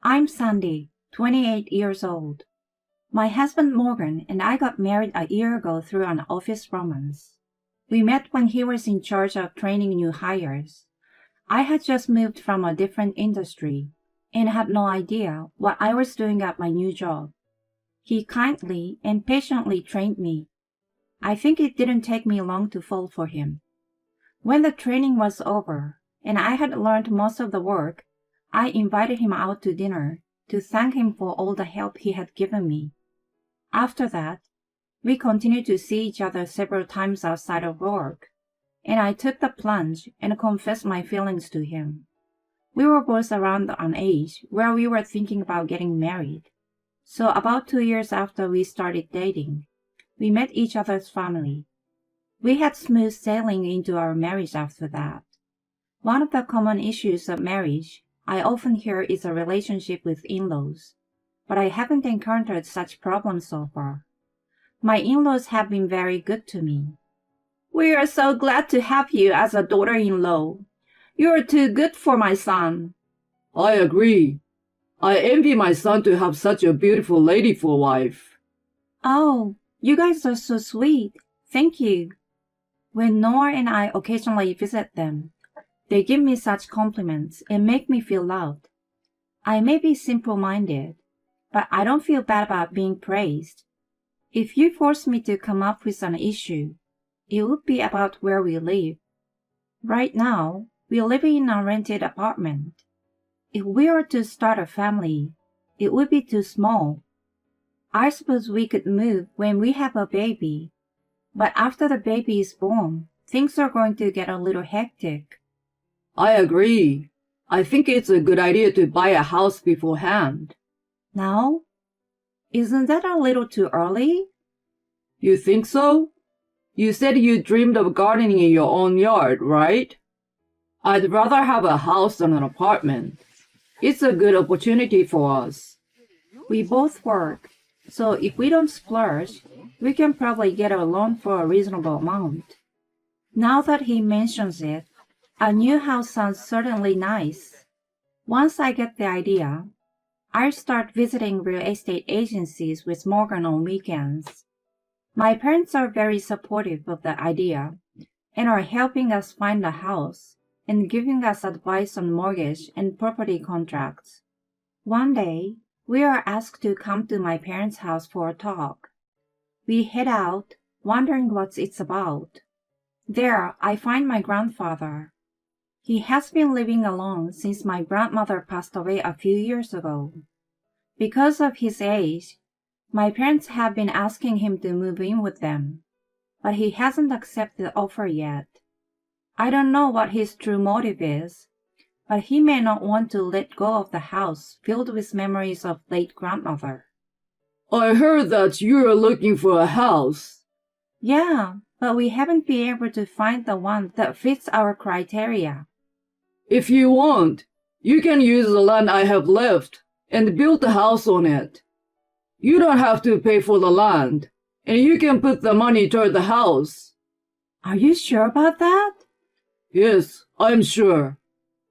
I'm Sandy, 28 years old. My husband Morgan and I got married a year ago through an office romance. We met when he was in charge of training new hires. I had just moved from a different industry and had no idea what I was doing at my new job. He kindly and patiently trained me. I think it didn't take me long to fall for him. When the training was over and I had learned most of the work, I invited him out to dinner to thank him for all the help he had given me. After that, we continued to see each other several times outside of work, and I took the plunge and confessed my feelings to him. We were both around an age where we were thinking about getting married. So about 2 years after we started dating, we met each other's family. We had smooth sailing into our marriage after that. One of the common issues of marriage I often hear is a relationship with in-laws, but I haven't encountered such problems so far. My in-laws have been very good to me. We are so glad to have you as a daughter-in-law. You're too good for my son. I agree. I envy my son to have such a beautiful lady for wife. Oh, you guys are so sweet. Thank you. When Noah and I occasionally visit them, they give me such compliments and make me feel loved. I may be simple-minded, but I don't feel bad about being praised. If you force me to come up with an issue, it would be about where we live. Right now, we live in a rented apartment. If we were to start a family, it would be too small. I suppose we could move when we have a baby, but after the baby is born, things are going to get a little hectic. I agree. I think it's a good idea to buy a house beforehand. Now? Isn't that a little too early? You think so? You said you dreamed of gardening in your own yard, right? I'd rather have a house than an apartment. It's a good opportunity for us. We both work, so if we don't splurge, we can probably get a loan for a reasonable amount. Now that he mentions it, a new house sounds certainly nice. Once I get the idea, I'll start visiting real estate agencies with Morgan on weekends. My parents are very supportive of the idea and are helping us find a house and giving us advice on mortgage and property contracts. One day, we are asked to come to my parents' house for a talk. We head out, wondering what it's about. There, I find my grandfather. He has been living alone since my grandmother passed away a few years ago. Because of his age, my parents have been asking him to move in with them, but he hasn't accepted the offer yet. I don't know what his true motive is, but he may not want to let go of the house filled with memories of late grandmother. I heard that you're looking for a house. Yeah, but we haven't been able to find the one that fits our criteria. If you want, you can use the land I have left and build a house on it. You don't have to pay for the land, and you can put the money toward the house. Are you sure about that? Yes, I'm sure.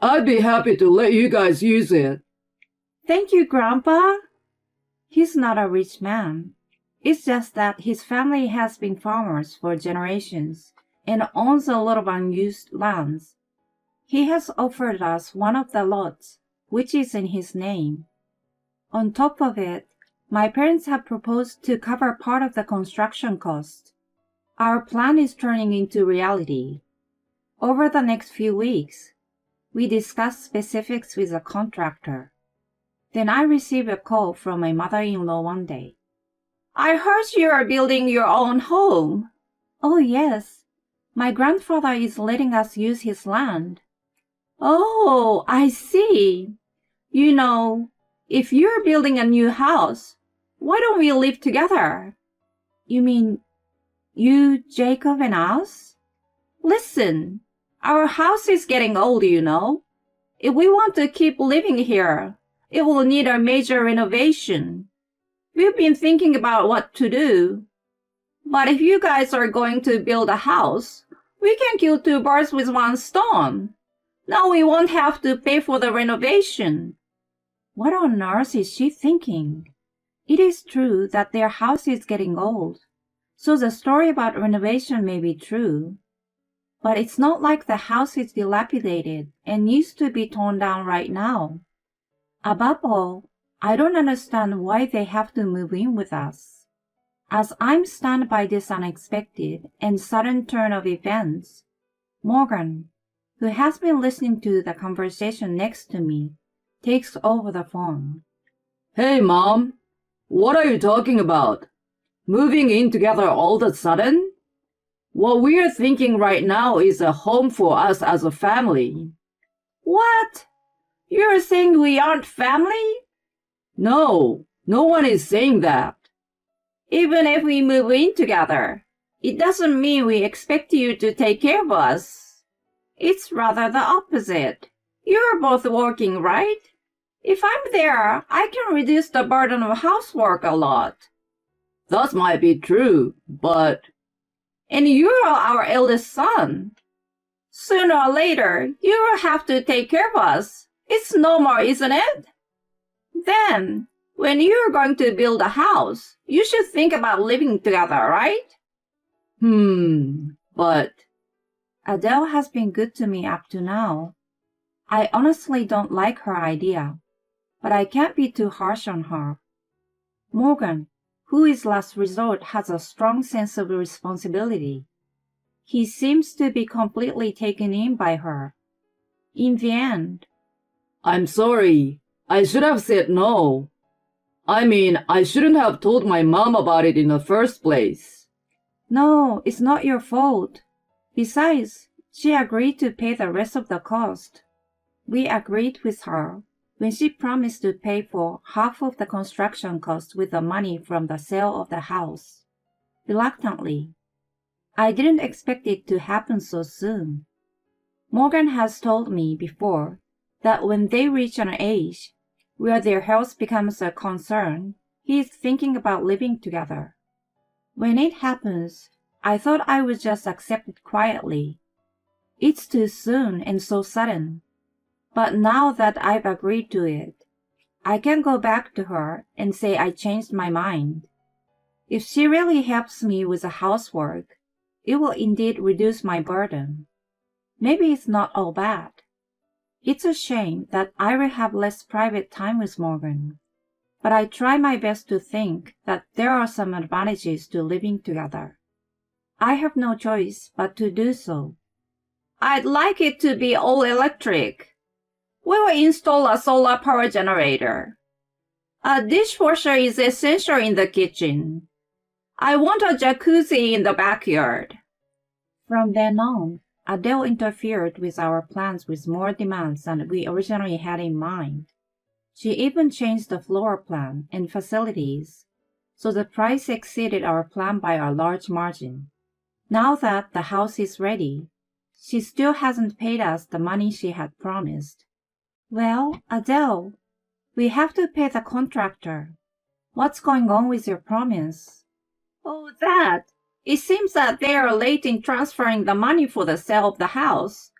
I'd be happy to let you guys use it. Thank you, Grandpa. He's not a rich man. It's just that his family has been farmers for generations and owns a lot of unused lands. He has offered us one of the lots, which is in his name. On top of it, my parents have proposed to cover part of the construction cost. Our plan is turning into reality. Over the next few weeks, we discuss specifics with a contractor. Then I received a call from my mother-in-law one day. I heard you are building your own home. Oh, yes. My grandfather is letting us use his land. Oh, I see. You know, if you're building a new house, why don't we live together? You mean you, Jacob, and us? Listen, our house is getting old, you know. If we want to keep living here, it will need a major renovation. We've been thinking about what to do. But if you guys are going to build a house, we can kill two birds with one stone. Now we won't have to pay for the renovation. What on earth is she thinking? It is true that their house is getting old, so the story about renovation may be true. But it's not like the house is dilapidated and needs to be torn down right now. Above all, I don't understand why they have to move in with us. As I'm stunned by this unexpected and sudden turn of events, Morgan, who has been listening to the conversation next to me, takes over the phone. Hey, Mom. What are you talking about? Moving in together all of a sudden? What we're thinking right now is a home for us as a family. What? You're saying we aren't family? No, no one is saying that. Even if we move in together, it doesn't mean we expect you to take care of us. It's rather the opposite. You're both working, right? If I'm there, I can reduce the burden of housework a lot. That might be true, but... And you're our eldest son. Sooner or later, you will have to take care of us. It's normal, isn't it? Then, when you're going to build a house, you should think about living together, right? But... Adele has been good to me up to now. I honestly don't like her idea, but I can't be too harsh on her. Morgan, who is last resort, has a strong sense of responsibility. He seems to be completely taken in by her. In the end, I'm sorry. I should have said no. I mean, I shouldn't have told my mom about it in the first place. No, it's not your fault. Besides, she agreed to pay the rest of the cost. We agreed with her when she promised to pay for half of the construction cost with the money from the sale of the house. Reluctantly. I didn't expect it to happen so soon. Morgan has told me before that when they reach an age where their health becomes a concern, he is thinking about living together. When it happens, I thought I would just accept it quietly. It's too soon and so sudden. But now that I've agreed to it, I can go back to her and say I changed my mind. If she really helps me with the housework, it will indeed reduce my burden. Maybe it's not all bad. It's a shame that I will have less private time with Morgan, but I try my best to think that there are some advantages to living together. I have no choice but to do so. I'd like it to be all electric. We will install a solar power generator. A dishwasher is essential in the kitchen. I want a jacuzzi in the backyard. From then on, Adele interfered with our plans with more demands than we originally had in mind. She even changed the floor plan and facilities, so the price exceeded our plan by a large margin. Now that the house is ready, she still hasn't paid us the money she had promised. Well, Adele, we have to pay the contractor. What's going on with your promise? Oh, that. It seems that they are late in transferring the money for the sale of the house.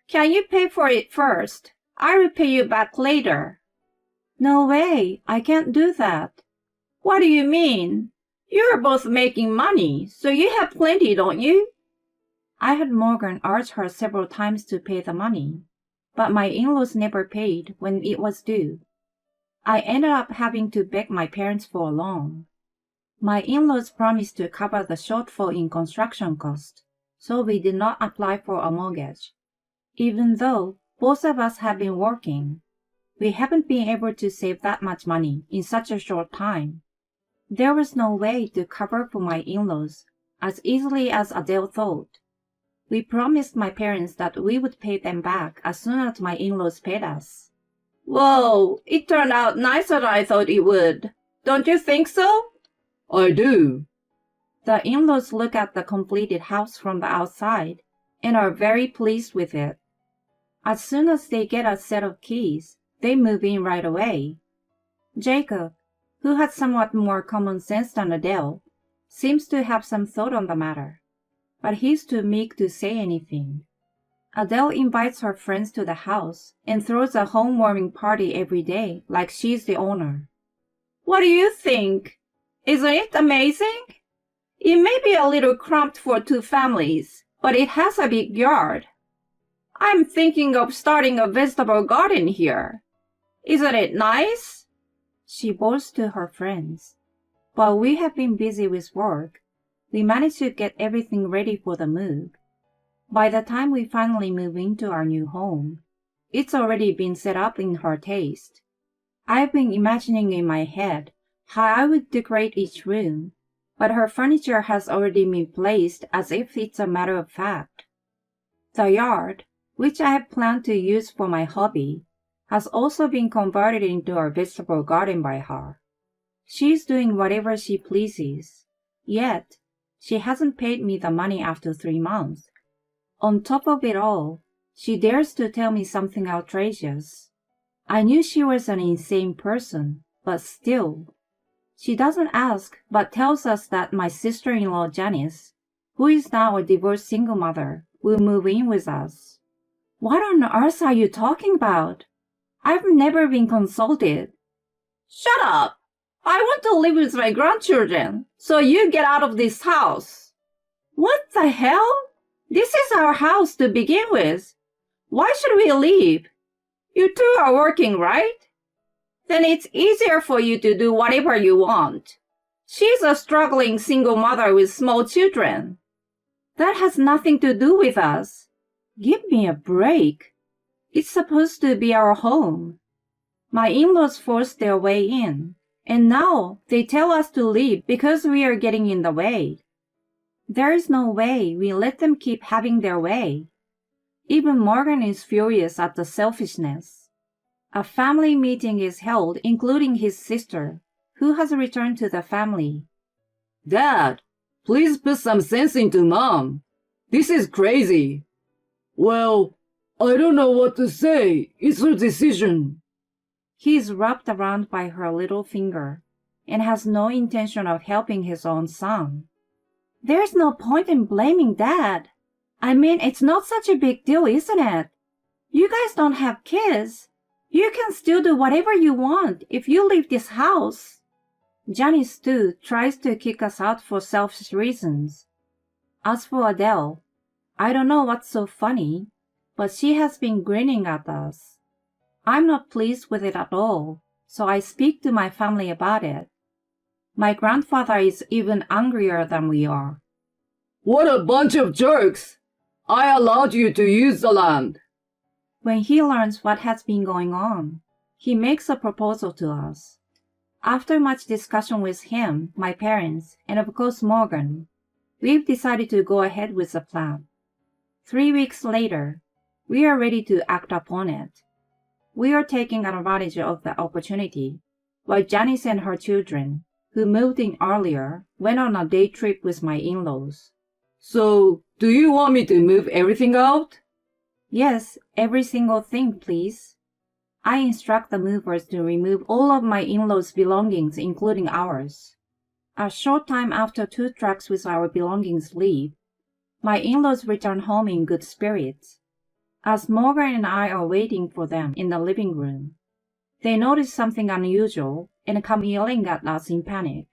Can you pay for it first? I will pay you back later. No way, I can't do that. What do you mean? You're both making money, so you have plenty, don't you? I had Morgan urge her several times to pay the money, but my in-laws never paid when it was due. I ended up having to beg my parents for a loan. My in-laws promised to cover the shortfall in construction cost, so we did not apply for a mortgage. Even though both of us have been working, we haven't been able to save that much money in such a short time. There was no way to cover for my in-laws as easily as Adele thought. We promised my parents that we would pay them back as soon as my in-laws paid us. Whoa, it turned out nicer than I thought it would. Don't you think so? I do. The in-laws look at the completed house from the outside and are very pleased with it. As soon as they get a set of keys, they move in right away. Jacob, who had somewhat more common sense than Adele, seems to have some thought on the matter, but he's too meek to say anything. Adele invites her friends to the house and throws a home-warming party every day like she's the owner. What do you think? Isn't it amazing? It may be a little cramped for two families, but it has a big yard. I'm thinking of starting a vegetable garden here. Isn't it nice? She boasts to her friends. While we have been busy with work, we managed to get everything ready for the move. By the time we finally move into our new home, it's already been set up in her taste. I've been imagining in my head how I would decorate each room, but her furniture has already been placed as if it's a matter of fact. The yard, which I have planned to use for my hobby, has also been converted into a vegetable garden by her. She's doing whatever she pleases, yet she hasn't paid me the money after 3 months. On top of it all, she dares to tell me something outrageous. I knew she was an insane person, but still. She doesn't ask, but tells us that my sister-in-law Janice, who is now a divorced single mother, will move in with us. What on earth are you talking about? I've never been consulted. Shut up! I want to live with my grandchildren, so you get out of this house. What the hell? This is our house to begin with. Why should we leave? You two are working, right? Then it's easier for you to do whatever you want. She's a struggling single mother with small children. That has nothing to do with us. Give me a break. It's supposed to be our home. My in-laws forced their way in, and now they tell us to leave because we are getting in the way. There is no way we let them keep having their way. Even Morgan is furious at the selfishness. A family meeting is held, including his sister, who has returned to the family. Dad, please put some sense into Mom. This is crazy. Well, I don't know what to say. It's her decision. He is wrapped around by her little finger and has no intention of helping his own son. There's no point in blaming Dad. I mean, it's not such a big deal, isn't it? You guys don't have kids. You can still do whatever you want if you leave this house. Janice, too, tries to kick us out for selfish reasons. As for Adele, I don't know what's so funny, but she has been grinning at us. I'm not pleased with it at all, so I speak to my family about it. My grandfather is even angrier than we are. What a bunch of jerks! I allowed you to use the land. When he learns what has been going on, he makes a proposal to us. After much discussion with him, my parents, and of course Morgan, we've decided to go ahead with the plan. 3 weeks later, we are ready to act upon it. We are taking advantage of the opportunity, while Janice and her children, who moved in earlier, went on a day trip with my in-laws. So, do you want me to move everything out? Yes, every single thing, please. I instruct the movers to remove all of my in-laws' belongings, including ours. A short time after 2 trucks with our belongings leave, my in-laws return home in good spirits. As Morgan and I are waiting for them in the living room, they notice something unusual and come yelling at us in panic.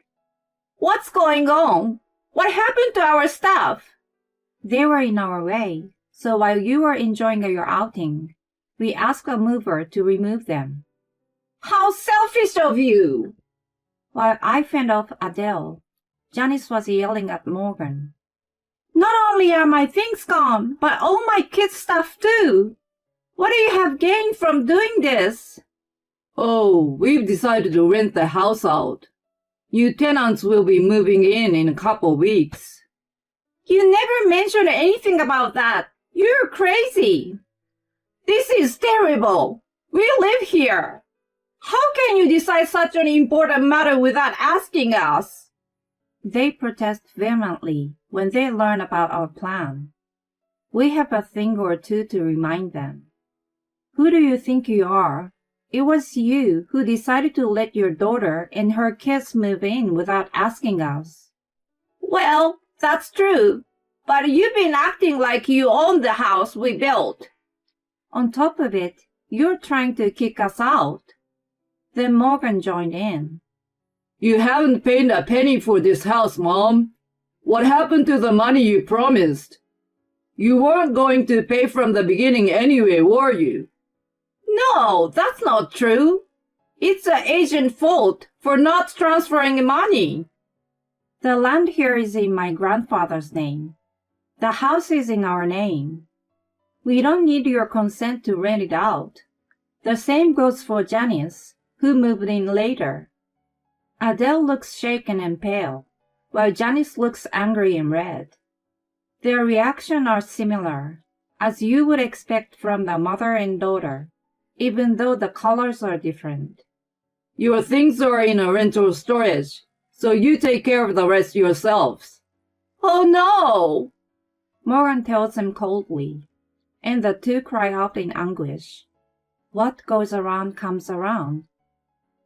What's going on? What happened to our stuff? They were in our way, so while you were enjoying your outing, we asked a mover to remove them. How selfish of you! While I fend off Adele, Janice was yelling at Morgan. Not only are my things gone, but all my kids' stuff too. What do you have gained from doing this? Oh, we've decided to rent the house out. New tenants will be moving in a couple weeks. You never mentioned anything about that. You're crazy. This is terrible. We live here. How can you decide such an important matter without asking us? They protest vehemently when they learn about our plan. We have a thing or two to remind them. Who do you think you are? It was you who decided to let your daughter and her kids move in without asking us. Well, that's true. But you've been acting like you own the house we built. On top of it, you're trying to kick us out. Then Morgan joined in. You haven't paid a penny for this house, Mom. What happened to the money you promised? You weren't going to pay from the beginning anyway, were you? No, that's not true. It's the agent's fault for not transferring money. The land here is in my grandfather's name. The house is in our name. We don't need your consent to rent it out. The same goes for Janice, who moved in later. Adele looks shaken and pale, while Janice looks angry and red. Their reactions are similar, as you would expect from the mother and daughter, even though the colors are different. Your things are in a rental storage, so you take care of the rest yourselves. Oh no! Morgan tells them coldly, and the two cry out in anguish. What goes around comes around.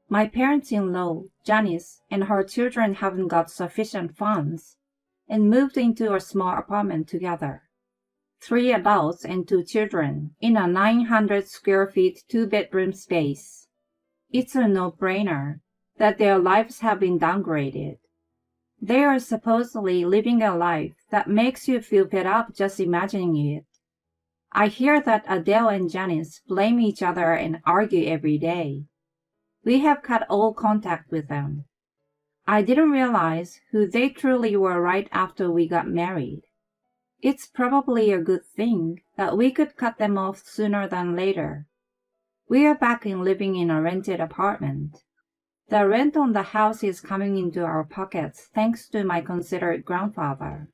My parents-in-law, Janice, and her children haven't got sufficient funds, and moved into a small apartment together. 3 adults and 2 children in a 900 square feet 2-bedroom space. It's a no-brainer that their lives have been downgraded. They are supposedly living a life that makes you feel fed up just imagining it. I hear that Adele and Janice blame each other and argue every day. We have cut all contact with them. I didn't realize who they truly were right after we got married. It's probably a good thing that we could cut them off sooner than later. We are back in living in a rented apartment. The rent on the house is coming into our pockets thanks to my considerate grandfather.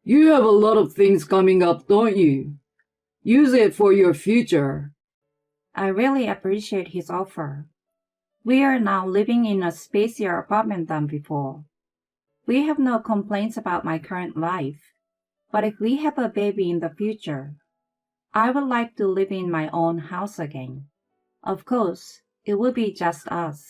You have a lot of things coming up, don't you? Use it for your future. I really appreciate his offer. We are now living in a spacier apartment than before. We have no complaints about my current life, but if we have a baby in the future, I would like to live in my own house again. Of course, it will be just us.